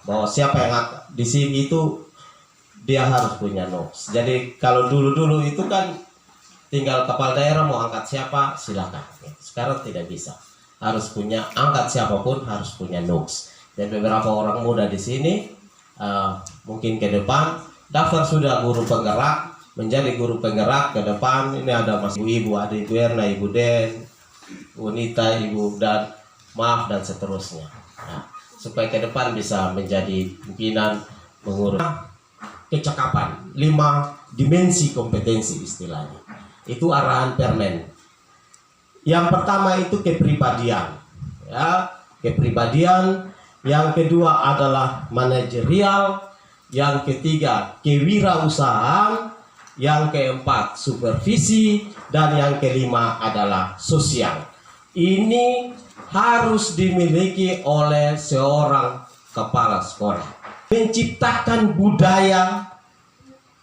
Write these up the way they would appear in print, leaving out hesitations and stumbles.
bahwa siapa yang di sini itu dia harus punya notes. Jadi kalau dulu-dulu itu kan tinggal kepala daerah mau angkat siapa silakan. Sekarang tidak bisa. Harus punya, angkat siapapun harus punya notes. Dan beberapa orang muda di sini mungkin ke depan daftar sudah guru penggerak, menjadi guru penggerak ke depan. Ini ada Mas Ibu, ada Ibu Erna, Ibu Den, Unita, Ibu dan maaf dan seterusnya. Nah, supaya ke depan bisa menjadi pimpinan mengurus kecakapan, 5 dimensi kompetensi istilahnya. Itu arahan Permen. Yang pertama itu kepribadian, ya, kepribadian. Yang kedua adalah manajerial. Yang ketiga kewirausahaan. Yang keempat supervisi. Dan yang kelima adalah sosial. Ini harus dimiliki oleh seorang kepala sekolah. Menciptakan budaya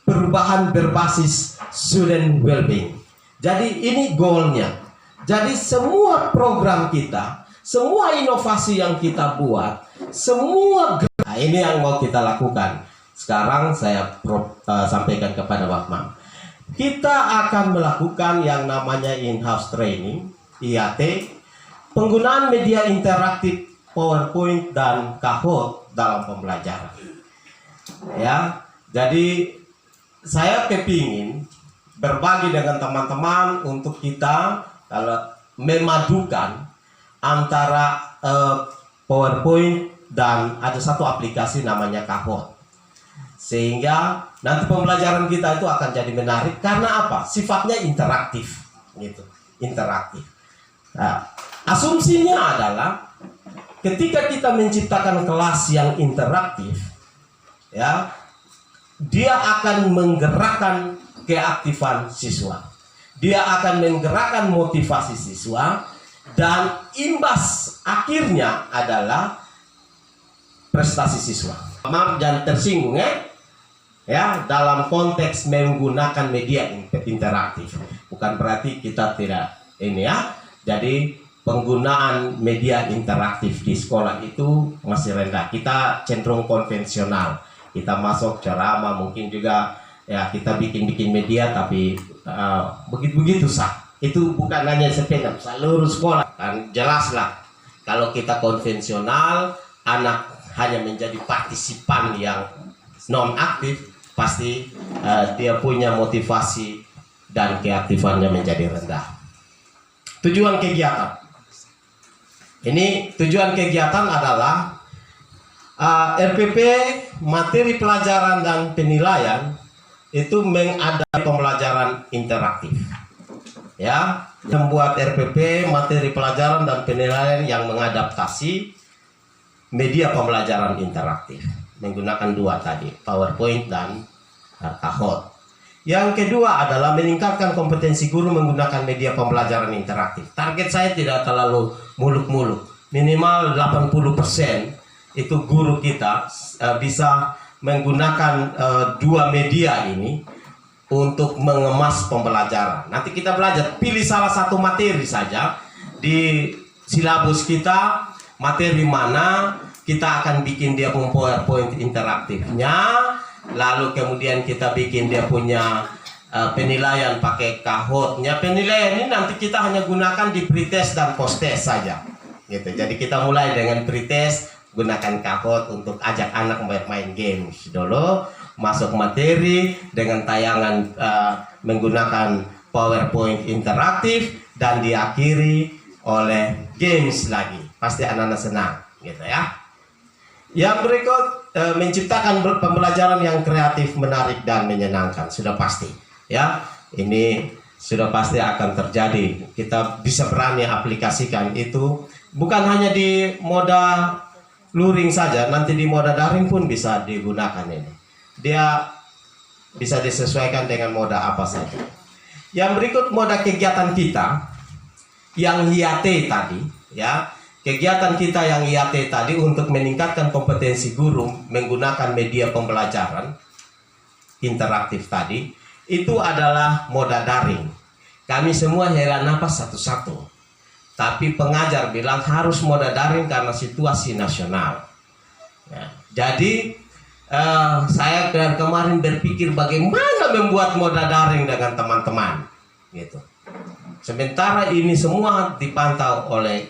perubahan berbasis student well-being. Jadi ini goalnya. Jadi semua program kita, semua inovasi yang kita buat, nah, ini yang mau kita lakukan. Sekarang saya sampaikan kepada Pak Mam. Kita akan melakukan yang namanya in-house training, IAT, penggunaan media interaktif, PowerPoint dan Kahoot dalam pembelajaran. Ya, jadi saya kepingin berbagi dengan teman-teman untuk kita kalau memadukan antara PowerPoint dan ada satu aplikasi namanya Kahoot. Sehingga nanti pembelajaran kita itu akan jadi menarik karena apa? Sifatnya interaktif, gitu, interaktif. Nah, asumsinya adalah ketika kita menciptakan kelas yang interaktif, ya, dia akan menggerakkan keaktifan siswa, dia akan menggerakkan motivasi siswa, dan imbas akhirnya adalah prestasi siswa. Jangan tersinggung ya, dalam konteks menggunakan media interaktif, bukan berarti kita tidak ini ya. Jadi penggunaan media interaktif di sekolah itu masih rendah. Kita cenderung konvensional. Kita masuk ceramah, mungkin juga ya kita bikin media, tapi begitu sah. Itu bukan hanya sepeda, seluruh sekolah. Kan jelaslah kalau kita konvensional, anak hanya menjadi partisipan yang non aktif, pasti dia punya motivasi dan keaktifannya menjadi rendah. Tujuan kegiatan. Ini tujuan kegiatan adalah RPP materi pelajaran dan penilaian itu mengadakan pembelajaran interaktif. Ya, membuat RPP materi pelajaran dan penilaian yang mengadaptasi media pembelajaran interaktif menggunakan 2 tadi, PowerPoint dan Kahoot. Yang kedua adalah meningkatkan kompetensi guru menggunakan media pembelajaran interaktif. Target saya tidak terlalu muluk-muluk, minimal 80% itu guru kita bisa menggunakan 2 media ini untuk mengemas pembelajaran. Nanti kita belajar, pilih salah satu materi saja di silabus kita, materi mana, kita akan bikin dia punya PowerPoint interaktifnya, lalu kemudian kita bikin dia punya penilaian pakai Kahoot-nya. Penilaian ini nanti kita hanya gunakan di pretest dan post-test saja, gitu. Jadi kita mulai dengan pretest, gunakan Kahoot untuk ajak anak bermain game dulu, masuk materi dengan tayangan menggunakan PowerPoint interaktif, dan diakhiri oleh games lagi. Pasti anak-anak senang, gitu ya. Yang berikut, menciptakan pembelajaran yang kreatif, menarik dan menyenangkan. Sudah pasti, ya. Ini sudah pasti akan terjadi. Kita bisa berani aplikasikan itu, bukan hanya di moda luring saja, nanti di moda daring pun bisa digunakan ini. Dia bisa disesuaikan dengan moda apa saja. Yang berikut moda kegiatan kita yang IAT tadi, ya. Kegiatan kita yang IAT tadi untuk meningkatkan kompetensi guru menggunakan media pembelajaran interaktif tadi, itu adalah moda daring. Kami semua hela napas satu-satu. Tapi pengajar bilang harus moda daring karena situasi nasional. Ya, jadi saya dari kemarin berpikir bagaimana membuat moda daring dengan teman-teman, gitu. Sementara ini semua dipantau oleh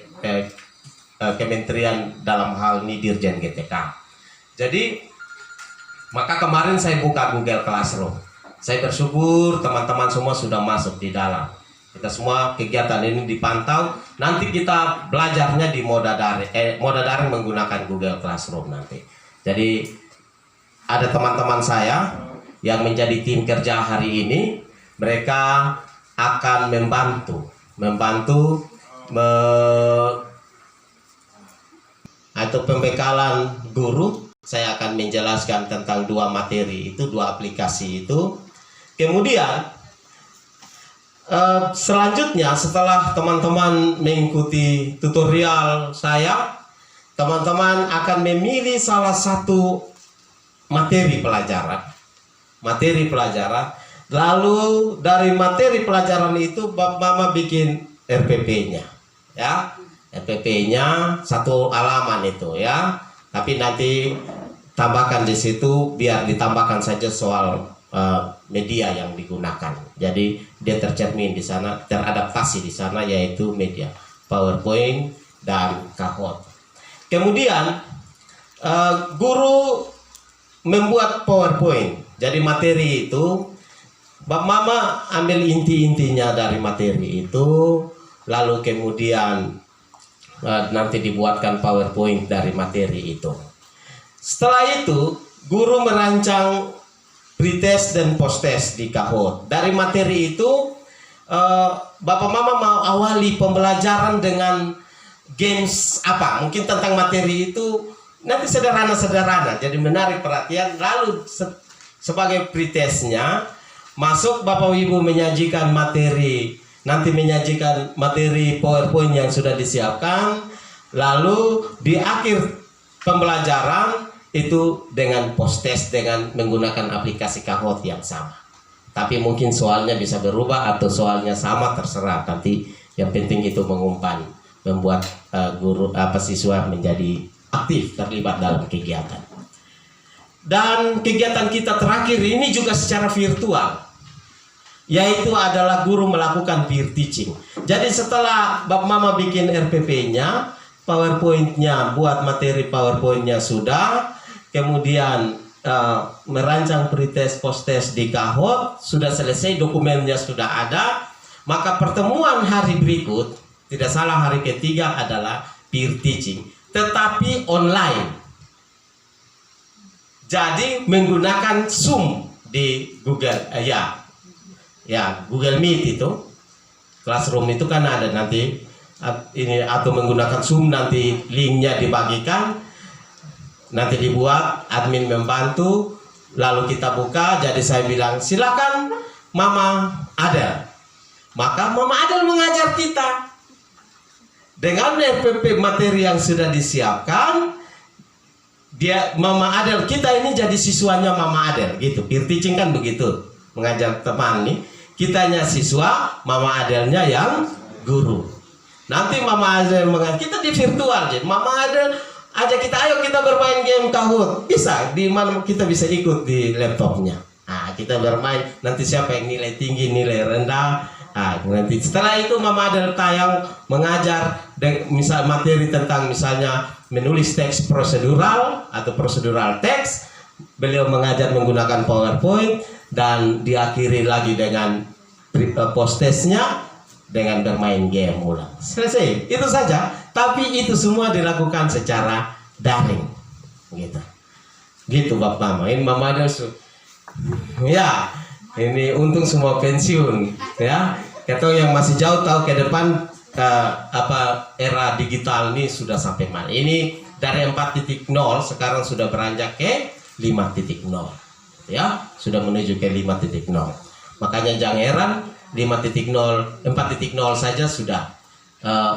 kementerian dalam hal ini Dirjen GTK. Jadi maka kemarin saya buka Google Classroom. Saya bersyukur teman-teman semua sudah masuk di dalam. Kita semua kegiatan ini dipantau. Nanti kita belajarnya di moda daring menggunakan Google Classroom nanti. Jadi ada teman-teman saya yang menjadi tim kerja hari ini. Mereka akan membantu atau pembekalan guru. Saya akan menjelaskan tentang dua materi itu, dua aplikasi itu. Kemudian selanjutnya setelah teman-teman mengikuti tutorial saya, teman-teman akan memilih salah satu materi pelajaran. Lalu dari materi pelajaran itu Mama bikin RPP-nya, ya. RPP-nya satu halaman itu, ya. Tapi nanti tambahkan di situ, biar ditambahkan saja soal media yang digunakan. Jadi dia tercermin di sana, teradaptasi di sana, yaitu media PowerPoint dan Kahoot. Kemudian guru membuat PowerPoint. Jadi materi itu, Mama ambil inti-intinya dari materi itu, lalu kemudian nanti dibuatkan PowerPoint dari materi itu. Setelah itu, guru merancang pretest dan posttest di Kahoot. Dari materi itu, Bapak Mama mau awali pembelajaran dengan games apa? Mungkin tentang materi itu nanti sederhana-sederhana, jadi menarik perhatian. Lalu sebagai pretestnya, masuk Bapak Ibu menyajikan materi. Nanti menyajikan materi PowerPoint yang sudah disiapkan. Lalu di akhir pembelajaran itu dengan post-test dengan menggunakan aplikasi Kahoot yang sama. Tapi mungkin soalnya bisa berubah atau soalnya sama, terserah. Nanti yang penting itu mengumpan, membuat siswa menjadi aktif terlibat dalam kegiatan. Dan kegiatan kita terakhir ini juga secara virtual, yaitu adalah guru melakukan peer teaching. Jadi setelah Bapak Mama bikin RPP-nya, PowerPoint-nya, buat materi PowerPoint-nya sudah, kemudian merancang pretest posttest di Kahoot, sudah selesai, dokumennya sudah ada, maka pertemuan hari berikut, tidak salah hari ketiga adalah peer teaching, tetapi online. Jadi menggunakan Zoom di Google, Google Meet itu, Classroom itu kan ada nanti ini, atau menggunakan Zoom, nanti linknya dibagikan, nanti dibuat, admin membantu, lalu kita buka. Jadi saya bilang silakan Mama Adel, maka Mama Adel mengajar kita dengan RPP materi yang sudah disiapkan. Dia Mama Adel, kita ini jadi siswanya Mama Adel gitu. Peer teaching kan begitu, mengajar teman nih, kitanya siswa, Mama Adelnya yang guru. Nanti Mama Adel mengajar, kita di virtual, jadi Mama Adel ajak kita, ayo kita bermain game Kahoot. Bisa, di mana kita bisa ikut di laptopnya. Nah, kita bermain, nanti siapa yang nilai tinggi, nilai rendah. Nah, nanti setelah itu Mama Adel tayang mengajar misal materi tentang misalnya menulis teks prosedural atau prosedural teks. Beliau mengajar menggunakan PowerPoint dan diakhiri lagi dengan post-testnya dengan bermain game ulang. Selesai, itu saja. Tapi itu semua dilakukan secara daring, gitu. Gitu Bapak Mama. Ini Mama Adel, ya. Ini untung semua pensiun, ya. Atau yang masih jauh tahu ke depan era digital ini sudah sampai mana. Ini dari 4.0 sekarang sudah beranjak ke 5.0, ya. Sudah menuju ke 5.0. Makanya jangan heran 5.0, 4.0 saja sudah.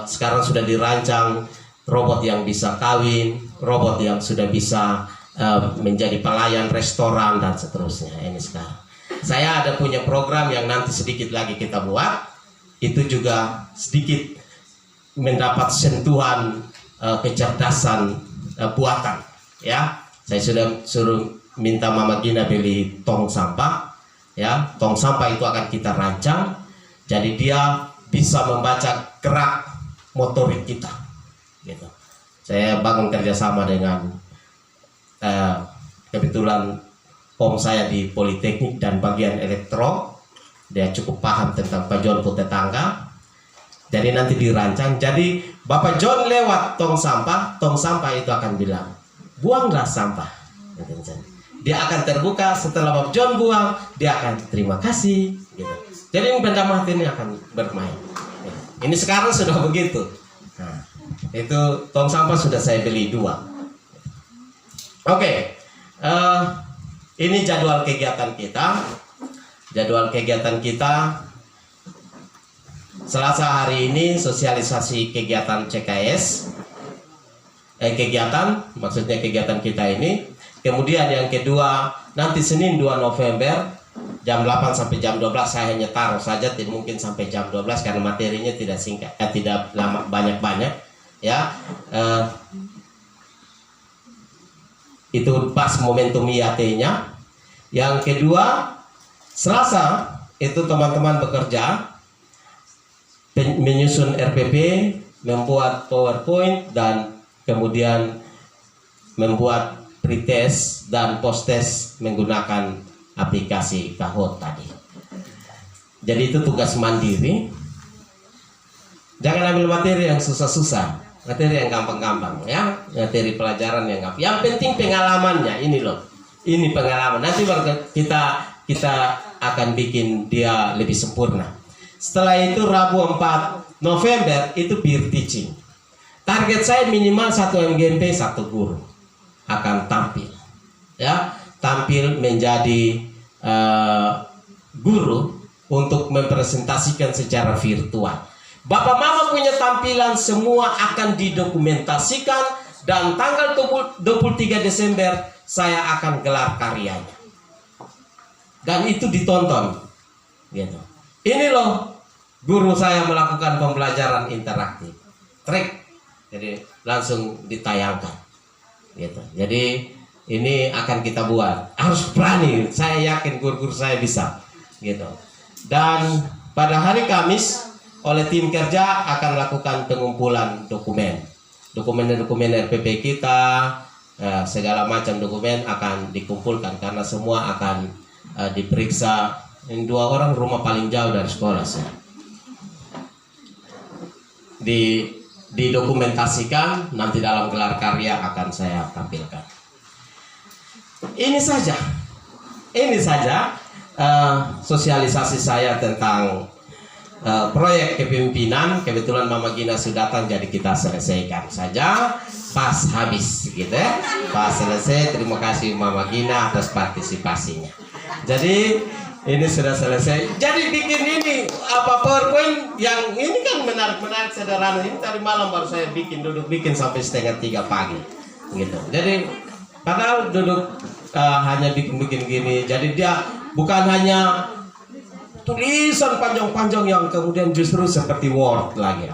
Sekarang sudah dirancang robot yang bisa kawin, robot yang sudah bisa menjadi pelayan restoran dan seterusnya. Ini sekarang. Saya ada punya program yang nanti sedikit lagi kita buat, itu juga sedikit mendapat sentuhan kecerdasan buatan. ya. Saya sudah suruh minta Mama Gina beli tong sampah, ya. Tong sampah itu akan kita rancang, jadi dia bisa membaca gerak motorik kita, gitu. Saya bangun kerjasama dengan kebetulan om saya di Politeknik dan bagian elektro, dia cukup paham tentang Pak John tetangga. Jadi nanti dirancang, jadi Bapak John lewat tong sampah itu akan bilang, buanglah sampah. Dia akan terbuka, setelah Bapak John buang, dia akan terima kasih. Gitu. Jadi benda mati ini akan bermain. Ini sekarang sudah begitu. Nah, itu tong sampah sudah saya beli 2. Oke, ini jadwal kegiatan kita. Jadwal kegiatan kita. Selasa hari ini sosialisasi kegiatan CKS, maksudnya kegiatan kita ini. Kemudian yang kedua, nanti Senin 2 November jam 8 sampai jam 12 saya hanya taruh saja, mungkin sampai jam 12 karena materinya tidak singkat, tidak lama banyak-banyak, ya. Itu pas momentum IAT-nya. Yang kedua, Selasa itu teman-teman bekerja menyusun RPP, membuat PowerPoint, dan kemudian membuat pretest dan post-test menggunakan aplikasi Kahoot tadi. Jadi itu tugas mandiri. Jangan ambil materi yang susah-susah, materi yang gampang-gampang, ya, materi pelajaran yang gampang. Yang penting pengalamannya, ini loh, ini pengalaman. Nanti baru kita akan bikin dia lebih sempurna. Setelah itu Rabu 4 November itu peer teaching. Target saya minimal 1 MGMP 1 guru akan tampil, ya, tampil menjadi guru untuk mempresentasikan secara virtual. Bapak Mama punya tampilan semua akan didokumentasikan, dan tanggal 23 Desember saya akan gelar karyanya. Dan itu ditonton, gitu. Ini loh, guru saya melakukan pembelajaran interaktif, track, jadi langsung ditayangkan, gitu. Jadi ini akan kita buat, harus berani. Saya yakin guru-guru saya bisa, gitu. Dan pada hari Kamis oleh tim kerja akan lakukan pengumpulan dokumen RPP kita, segala macam dokumen akan dikumpulkan karena semua akan diperiksa. Ini 2 orang rumah paling jauh dari sekolah sih. Didokumentasikan, nanti dalam gelar karya akan saya tampilkan. Ini saja sosialisasi saya tentang proyek kepemimpinan. Kebetulan Mama Gina sudah datang, jadi kita selesaikan saja pas habis, gitu ya. Pas selesai. Terima kasih Mama Gina atas partisipasinya. Jadi ini sudah selesai. Jadi bikin ini PowerPoint yang ini kan menarik sederhana. Ini tadi malam baru saya duduk bikin sampai 2:30 pagi, gitu. Jadi padahal duduk hanya bikin gini. Jadi dia bukan hanya tulisan panjang-panjang yang kemudian justru seperti Word lagi,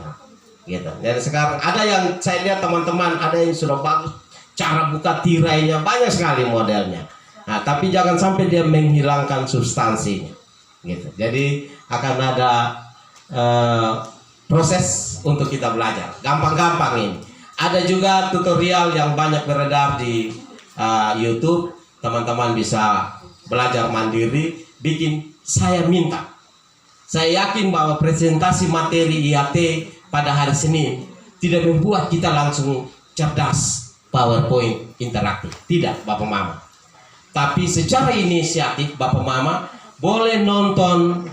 gitu. Jadi sekarang ada yang saya lihat teman-teman, ada yang sudah bagus, cara buka tirainya banyak sekali modelnya. Nah, tapi jangan sampai dia menghilangkan substansinya, gitu. Jadi akan ada proses untuk kita belajar. Gampang-gampang ini. Ada juga tutorial yang banyak beredar di YouTube. Teman-teman bisa belajar mandiri. Bikin. Saya yakin bahwa presentasi materi IAT pada hari Senin tidak membuat kita langsung cerdas PowerPoint interaktif. Tidak, Bapak Mama. Tapi secara inisiatif Bapak Mama boleh nonton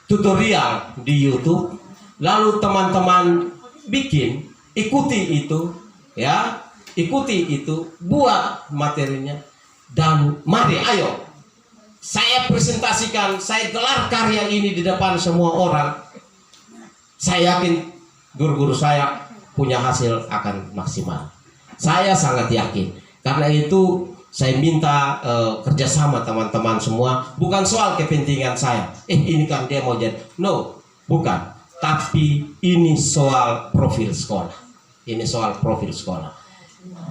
tutorial di YouTube, lalu teman-teman ikuti itu, ya, buat materinya, dan mari ayo saya presentasikan, saya gelar karya ini di depan semua orang. Saya yakin guru-guru saya punya hasil akan maksimal. Saya sangat yakin. Karena itu saya minta kerjasama teman-teman semua. Bukan soal kepentingan saya. Ini kan dia mau jadi. No, bukan. Tapi ini soal profil sekolah.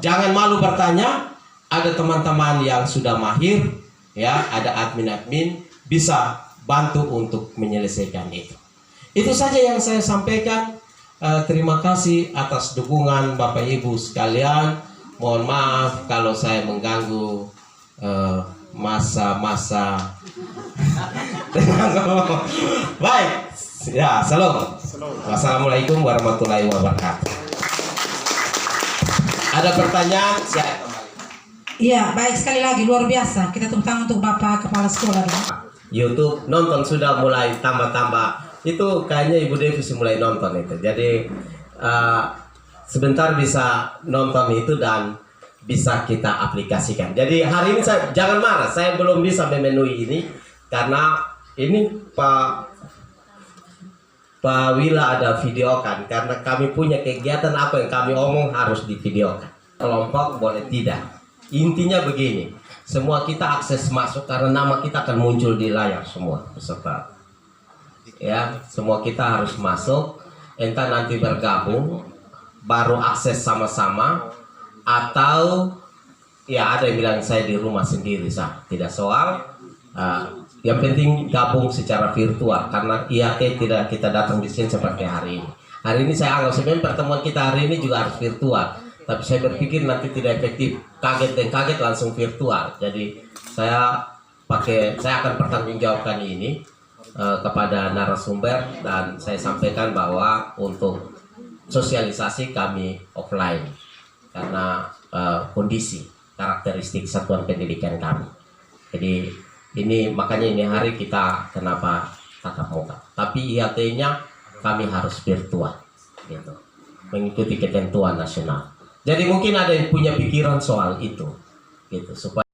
Jangan malu bertanya. Ada teman-teman yang sudah mahir, ya, ada admin-admin bisa bantu untuk menyelesaikan itu. Itu saja yang saya sampaikan. Terima kasih atas dukungan Bapak Ibu sekalian. Mohon maaf kalau saya mengganggu masa-masa. Baik, ya, salam. Wassalamualaikum warahmatullahi wabarakatuh. Ada pertanyaan? Saya kembali. Iya, baik, sekali lagi luar biasa. Kita tepuk tangan untuk Bapak Kepala Sekolah. YouTube nonton sudah mulai tambah-tambah. Itu kayaknya Ibu Devi mulai nonton itu. Jadi sebentar bisa nonton itu dan bisa kita aplikasikan. Jadi hari ini jangan marah, saya belum bisa memenuhi ini karena ini Pak Wila ada videokan karena kami punya kegiatan apa yang kami omong harus divideokan. Kelompok boleh tidak. Intinya begini, semua kita akses masuk karena nama kita akan muncul di layar semua peserta. Ya, semua kita harus masuk, entah nanti bergabung, baru akses sama-sama, atau ya ada yang bilang saya di rumah sendiri, tidak soal. Yang penting gabung secara virtual karena IAT tidak kita datang di sini seperti hari ini. Hari ini saya anggap sebenarnya pertemuan kita hari ini juga harus virtual. Tapi saya berpikir nanti tidak efektif, kaget langsung virtual. Jadi saya akan pertanggungjawabkan ini kepada narasumber dan saya sampaikan bahwa untuk sosialisasi kami offline karena kondisi karakteristik satuan pendidikan kami. Jadi ini makanya ini hari kita kenapa tatap muka. Tapi IAT-nya kami harus virtual, gitu, mengikuti ketentuan nasional. Jadi mungkin ada yang punya pikiran soal itu, gitu, supaya